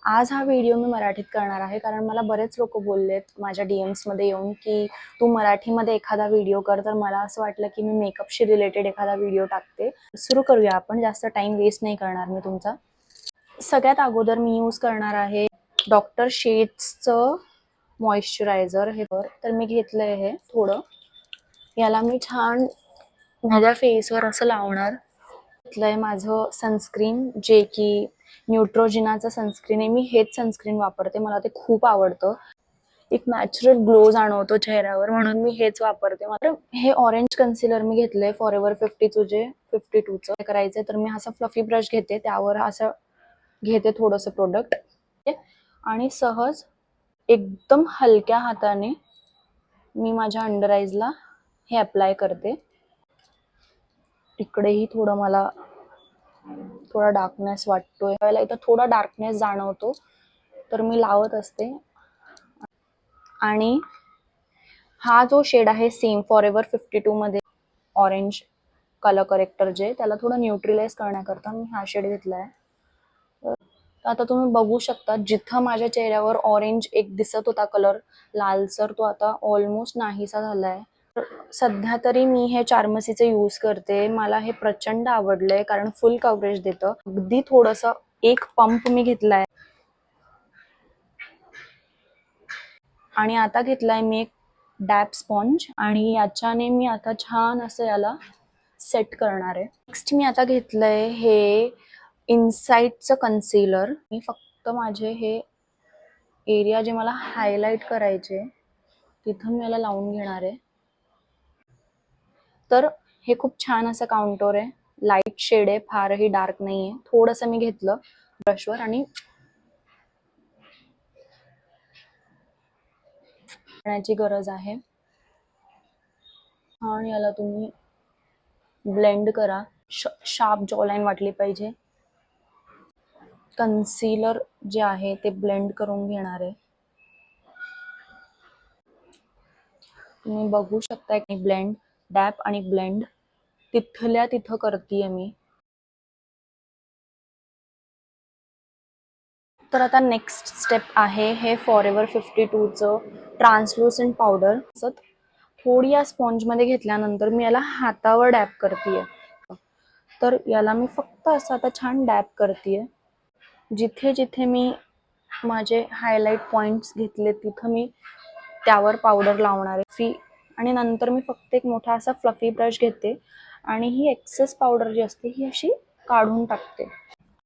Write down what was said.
आज हा व्हिडिओ मी मराठीत करणार आहे कारण मला बरेच लोक बोललेत माझ्या DMs मध्ये येऊन की तू मराठीमध्ये एखादा व्हिडिओ कर. तर मला असं वाटलं की मी मेकअपशी रिलेटेड एखादा व्हिडिओ टाकते. सुरू करूया आपण. जास्त टाइम वेस्ट नाही करणार मी तुमचा. सगळ्यात अगोदर मी यूज करणार आहे डॉक्टर शेड्सचं मॉइश्चरायझर. हे तर मी घेतलंय हे थोडं. याला मी छान माझ्या फेसवर असं लावणार. घेतलंय माझं सनस्क्रीन जे की न्यूट्रोजिनाचं सनस्क्रीन आहे. मी हेच सनस्क्रीन वापरते, मला ते खूप आवडतं. एक नॅचरल ग्लो जाणवतो चेहऱ्यावर म्हणून मी हेच वापरते. मात्र हे ऑरेंज कन्सिलर मी घेतलंय फॉरएव्हर 52चं करायचंय. तर मी असा फ्लफी ब्रश घेते, त्यावर असं घेते थोडंसं प्रोडक्ट आणि सहज एकदम हलक्या हाताने मी माझ्या अंडर आईजला हे अप्लाय करते. इकडेही थोडं मला थोडा डार्कनेस वाटतोय, वेळेला इथं थोडा डार्कनेस जाणवतो, तर मी लावत असते. आणि हा जो शेड आहे सेम फॉरएव्हर 52 मध्ये ऑरेंज कलर करेक्टर जे त्याला थोडं न्यूट्रलाइज करण्याकरता मी हा शेड घेतलाय. तर आता तुम्ही बघू शकता जिथं माझ्या चेहऱ्यावर ऑरेंज एक दिसत होता कलर लालसर, तो आता ऑलमोस्ट नाहीसा झालाय. सध्या तरी मी हे चार्मसीचे यूज करते. मला हे प्रचंड आवडलंय कारण फुल कव्हरेज देतं. अगदी थोडंसं एक पंप मी घेतलाय आणि आता घेतलाय मी एक डॅप स्पॉन्ज आणि याच्याने मी आता छान असं याला सेट करणार आहे. नेक्स्ट मी आता घेतलंय हे इनसाइटचं कन्सिलर. मी फक्त माझे हे एरिया जे मला हायलाइट करायचे तिथं मी याला लावून घेणार आहे. तर हे खूप छान असं काउंटोर आहे, लाईट शेड आहे, फारही डार्क नाहीये. थोडंसं मी घेतलं ब्रशवर आणि करण्याची गरज आहे. आणि याला तुम्ही ब्लेंड करा. शार्प जॉलाईन वाटली पाहिजे. कन्सिलर जे आहे ते ब्लेंड करून घेणार आहे. तुम्ही बघू शकता की ब्लेंड, डॅप आणि ब्लेंड तिथल्या तिथं करतीये मी. तर आता नेक्स्ट स्टेप आहे हे फॉरएव्हर 52चं ट्रान्सलुसंट पावडर. थोडी या स्पॉन्जमध्ये घेतल्यानंतर मी याला हातावर डॅप करतीये. तर याला मी फक्त असं आता छान डॅप करतीये. जिथे जिथे मी माझे हायलाइट पॉइंट्स घेतले तिथं मी त्यावर पावडर लावणार आहे. आणि नंतर मी फक्त एक मोठा असा फ्लफी ब्रश घेते आणि ही एक्सेस पावडर जी असते ही अशी काढून टाकते.